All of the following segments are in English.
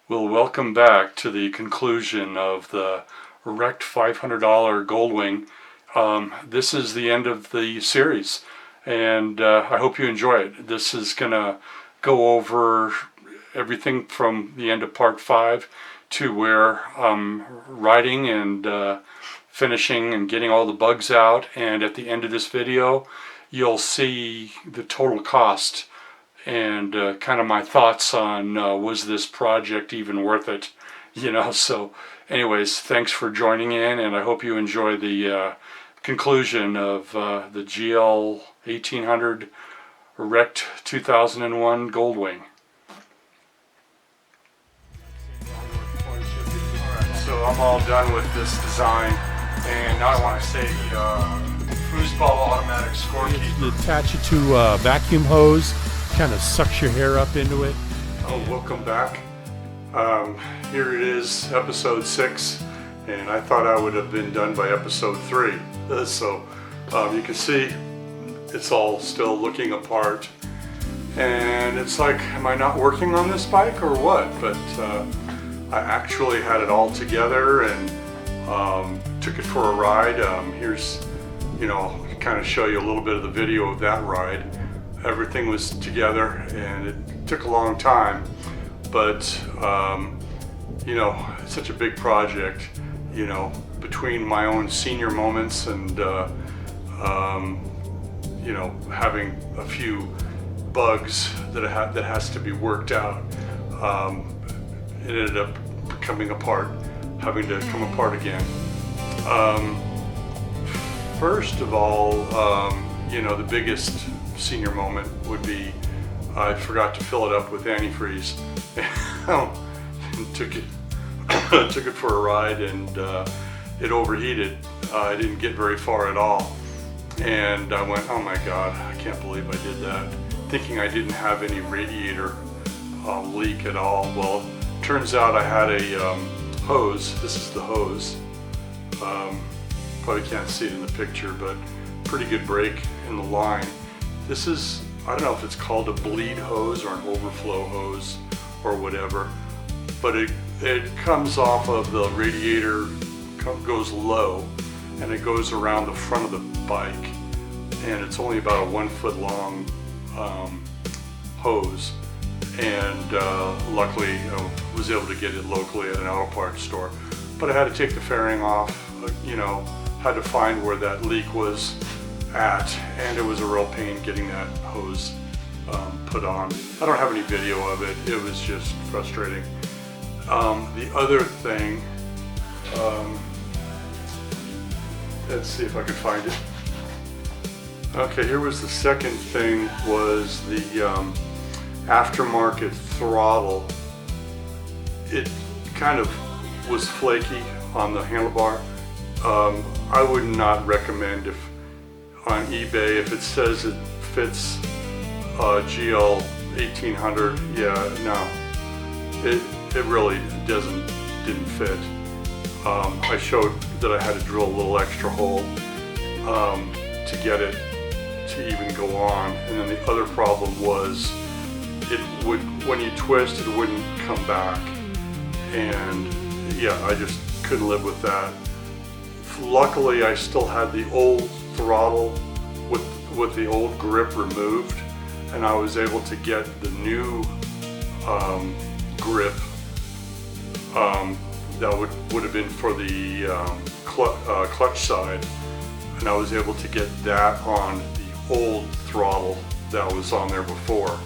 Well, welcome back to the conclusion of the wrecked $500 Goldwing. This is the end of the series, and I hope you enjoy it. This is going to go over everything from the end of part 5 to where I'm writing and finishing and getting all the bugs out, and at the end of this video you'll see the total cost and kind of my thoughts on was this project even worth it, so anyways, thanks for joining in, and I hope you enjoy the conclusion of the GL 1800 wrecked 2001 Goldwing. Alright, so I'm all done with this design, and now I want to say foosball automatic scorekeeper. You attach it to a vacuum hose, kind of sucks your hair up into it. Oh, welcome back. Here it is, episode 6, and I thought I would have been done by episode 3. So you can see it's all still looking apart, and it's like, am I not working on this bike or what? But I actually had it all together and took it for a ride. Here's, kind of show you a little bit of the video of that ride. Everything was together, and it took a long time, but it's such a big project, between my own senior moments and having a few bugs that has to be worked out. It ended up coming apart, having to come apart again. First of all, the biggest senior moment would be I forgot to fill it up with antifreeze and took it for a ride, and it overheated. I didn't get very far at all, and I went, oh my god, I can't believe I did that, thinking I didn't have any radiator leak at all. Well, turns out I had a hose. This is the hose. Probably can't see it in the picture, but pretty good break in the line. This is, I don't know if it's called a bleed hose or an overflow hose or whatever, but it comes off of the radiator, goes low, and it goes around the front of the bike, and it's only about a 1 foot long hose, and luckily I was able to get it locally at an auto parts store, but I had to take the fairing off, had to find where that leak was at, and it was a real pain getting that hose put on. I don't have any video of it. It was just frustrating. The other thing, let's see if I can find it. Okay, here was the second thing, was the aftermarket throttle. It kind of was flaky on the handlebar. I would not recommend, if on eBay, if it says it fits GL 1800, no, it really didn't fit. I showed that I had to drill a little extra hole to get it to even go on, and then the other problem was when you twist, it wouldn't come back, and I just couldn't live with that. Luckily, I still had the old throttle with the old grip removed, and I was able to get the new grip that would have been for the clutch side, and I was able to get that on the old throttle that was on there before.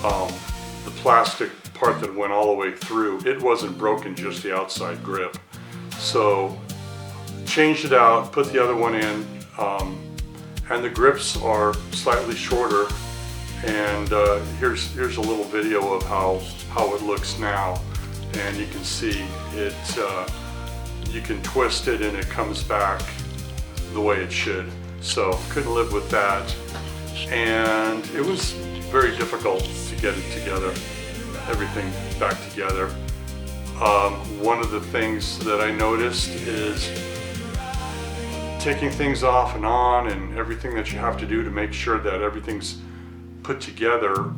The plastic part that went all the way through, it wasn't broken, just the outside grip. So changed it out, put the other one in, and the grips are slightly shorter, and here's a little video of how it looks now, and you can see it, you can twist it and it comes back the way it should. So couldn't live with that, and it was very difficult to get it together, everything back together. One of the things that I noticed is taking things off and on, and everything that you have to do to make sure that everything's put together.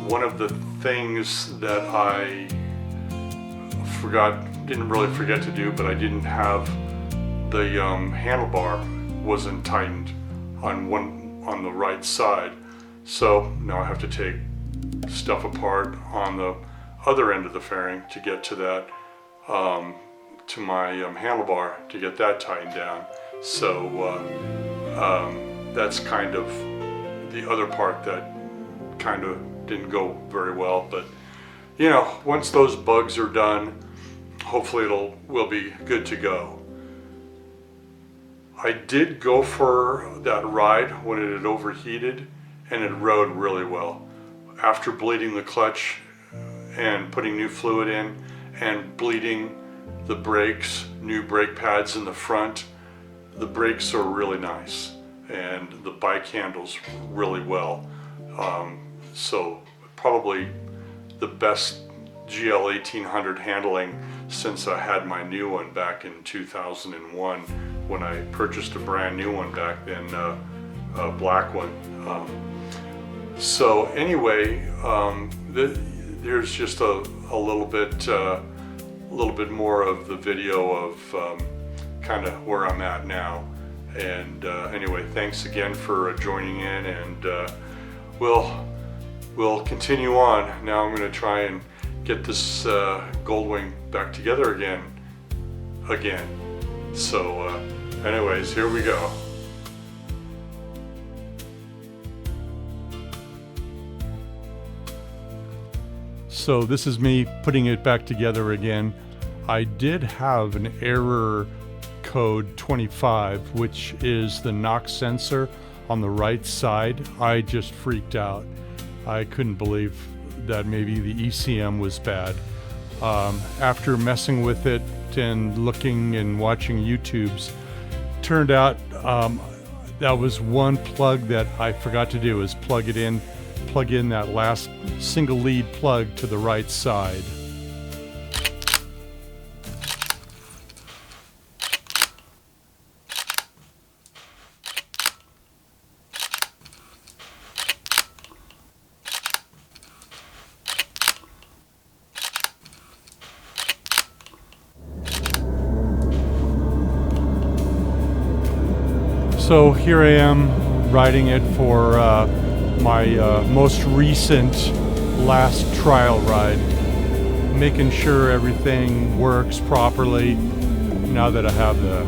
One of the things that I didn't really forget to do, but I didn't have the handlebar wasn't tightened on the right side. So now I have to take stuff apart on the other end of the fairing to get to that, to my handlebar to get that tightened down. So that's kind of the other part that kind of didn't go very well. But you know, once those bugs are done, hopefully we'll be good to go. I did go for that ride when it had overheated, and it rode really well. After bleeding the clutch and putting new fluid in and bleeding the brakes, new brake pads in the front, the brakes are really nice and the bike handles really well. So probably the best GL 1800 handling since I had my new one back in 2001 when I purchased a brand new one back then, a black one. So anyway, there's just a little bit more of the video of kind of where I'm at now. And anyway, thanks again for joining in, and we'll continue on. Now I'm going to try and get this Goldwing back together again. So anyways, here we go. So this is me putting it back together again. I did have an error code 25, which is the knock sensor on the right side. I just freaked out. I couldn't believe that maybe the ECM was bad. After messing with it and looking and watching YouTubes, turned out that was one plug that I forgot to do, is plug in that last single lead plug to the right side. So here I am riding it for my most recent last trial ride, making sure everything works properly now that I have the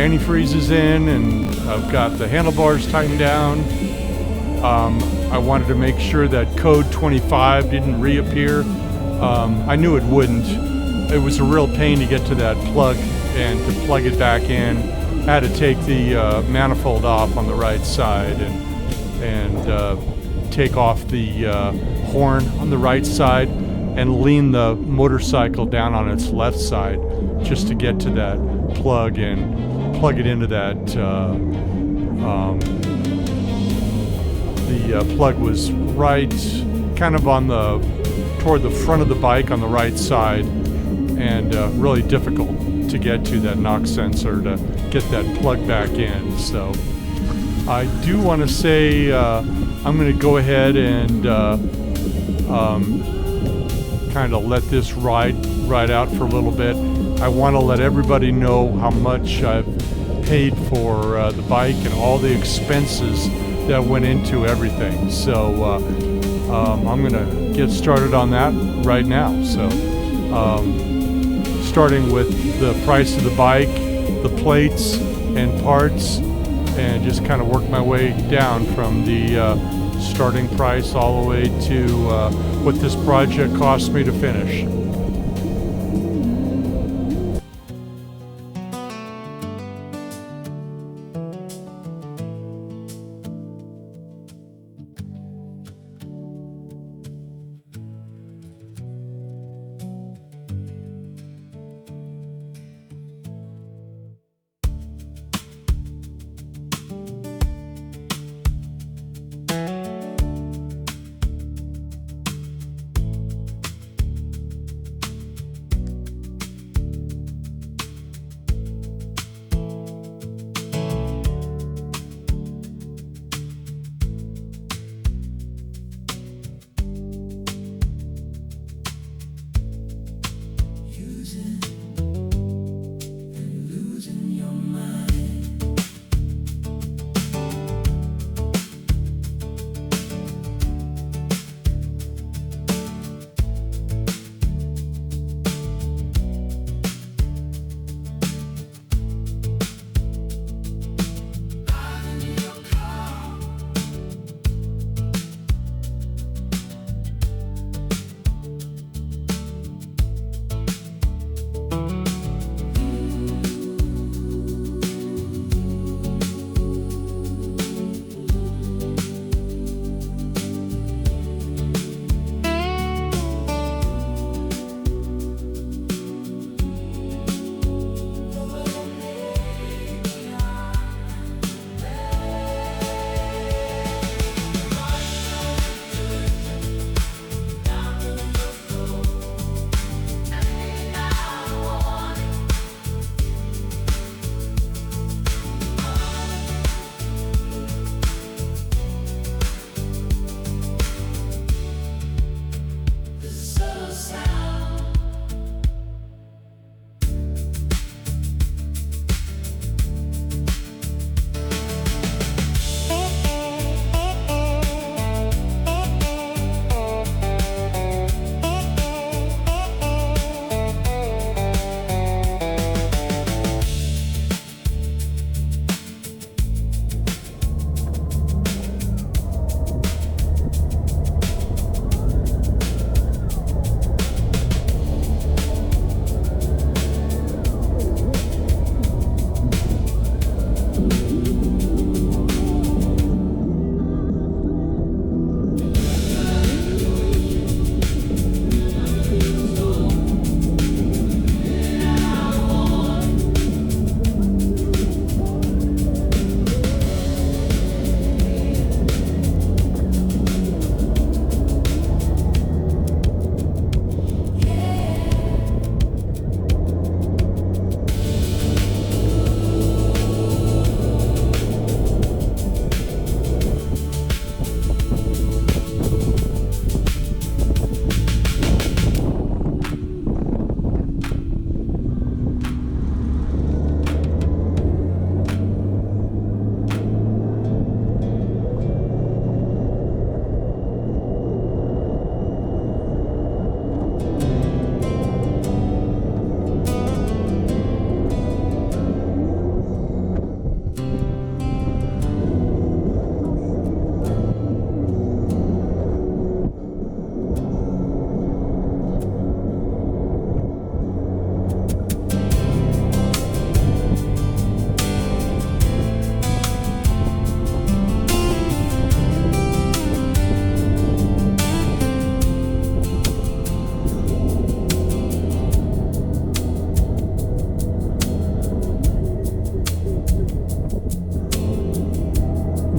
antifreezes in and I've got the handlebars tightened down. I wanted to make sure that code 25 didn't reappear. I knew it wouldn't. It was a real pain to get to that plug and to plug it back in. I had to take the manifold off on the right side and take off the horn on the right side and lean the motorcycle down on its left side just to get to that plug and plug it into that. The plug was right kind of toward the front of the bike on the right side, and really difficult to get to that knock sensor to get that plug back in. So I do want to say I'm going to go ahead and kind of let this ride out for a little bit. I want to let everybody know how much I've paid for the bike and all the expenses that went into everything. So I'm going to get started on that right now. So starting with the price of the bike, the plates and parts, and just kind of work my way down from the starting price all the way to what this project cost me to finish.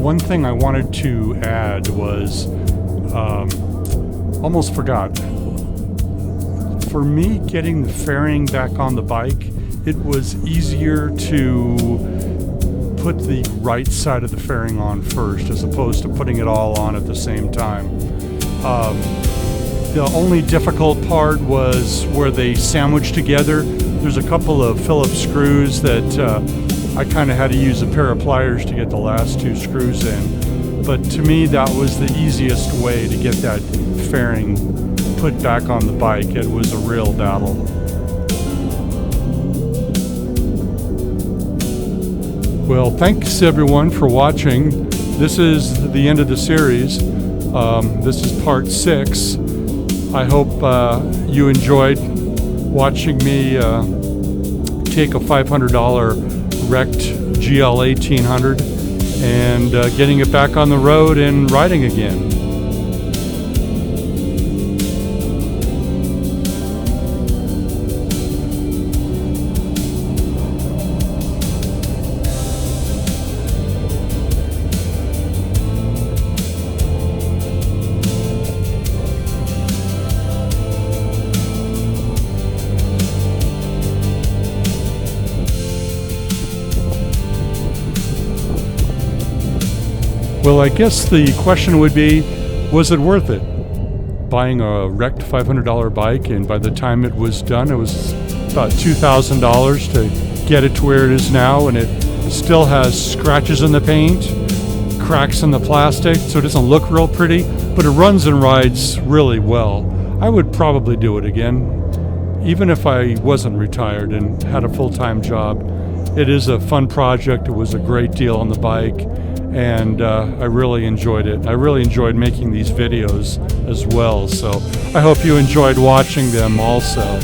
One thing I wanted to add was, almost forgot. For me, getting the fairing back on the bike, it was easier to put the right side of the fairing on first, as opposed to putting it all on at the same time. The only difficult part was where they sandwich together. There's a couple of Phillips screws that I kind of had to use a pair of pliers to get the last two screws in. But to me, that was the easiest way to get that fairing put back on the bike. It was a real battle. Well, thanks everyone for watching. This is the end of the series. This is part 6. I hope you enjoyed watching me take a $500 wrecked GL 1800 and getting it back on the road and riding again. Well, I guess the question would be, was it worth it? buying a wrecked $500 bike, and by the time it was done, it was about $2,000 to get it to where it is now, and it still has scratches in the paint, cracks in the plastic, so it doesn't look real pretty, but it runs and rides really well. I would probably do it again, even if I wasn't retired and had a full-time job. It is a fun project. It was a great deal on the bike, and I really enjoyed it. I really enjoyed making these videos as well, so I hope you enjoyed watching them also.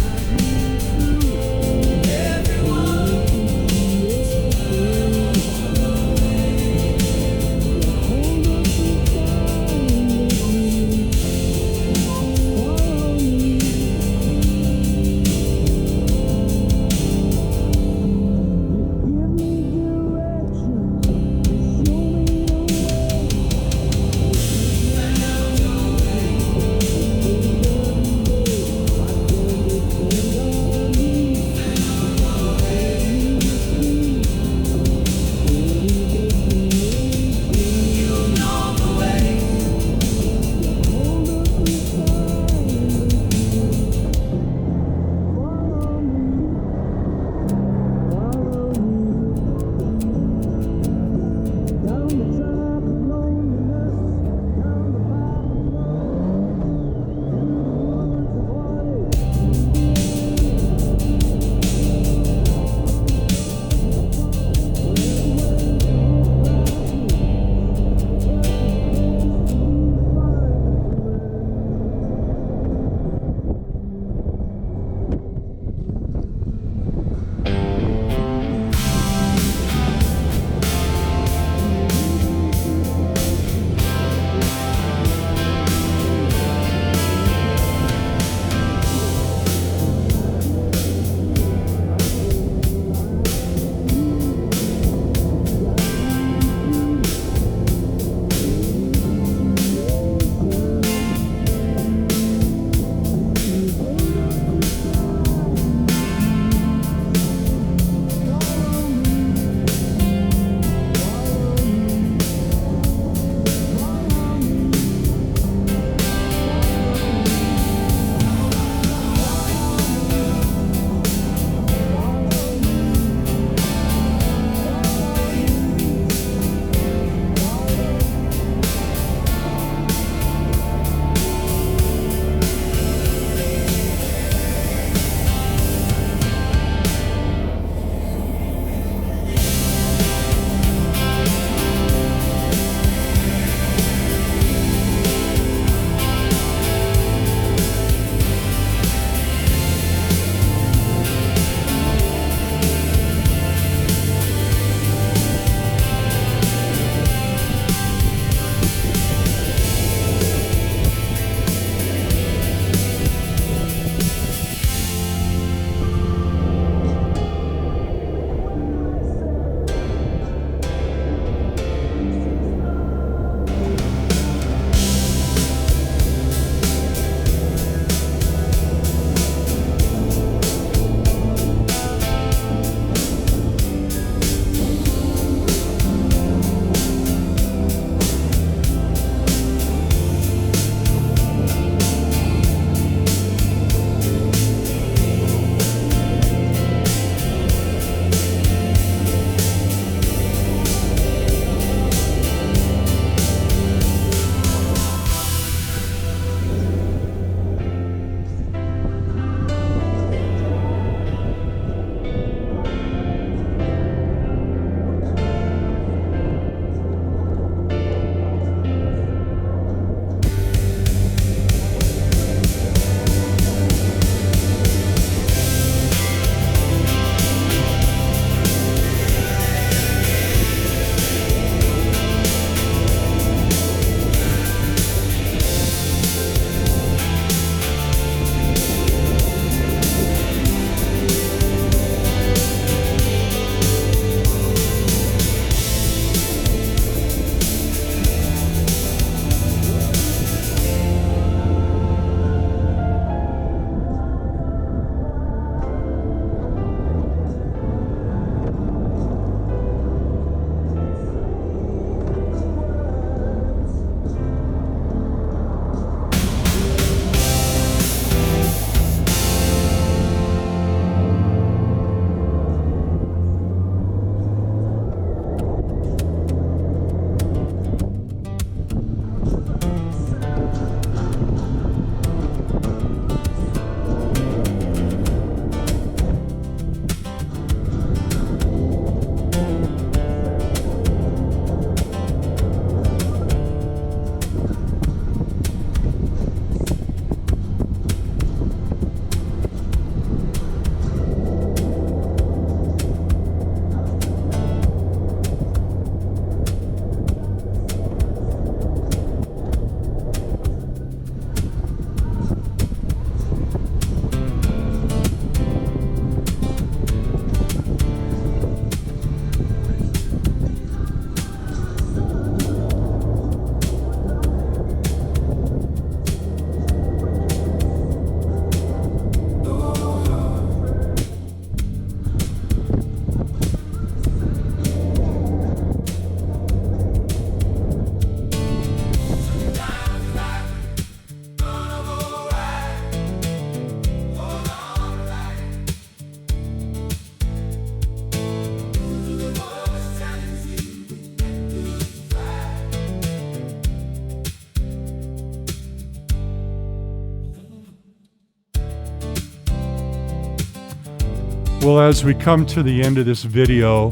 Well, as we come to the end of this video,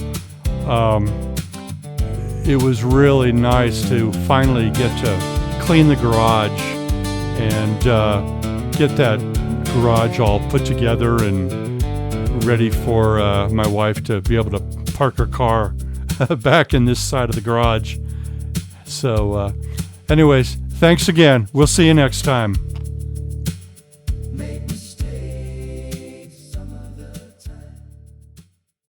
it was really nice to finally get to clean the garage and get that garage all put together and ready for my wife to be able to park her car back in this side of the garage. So anyways, thanks again. We'll see you next time.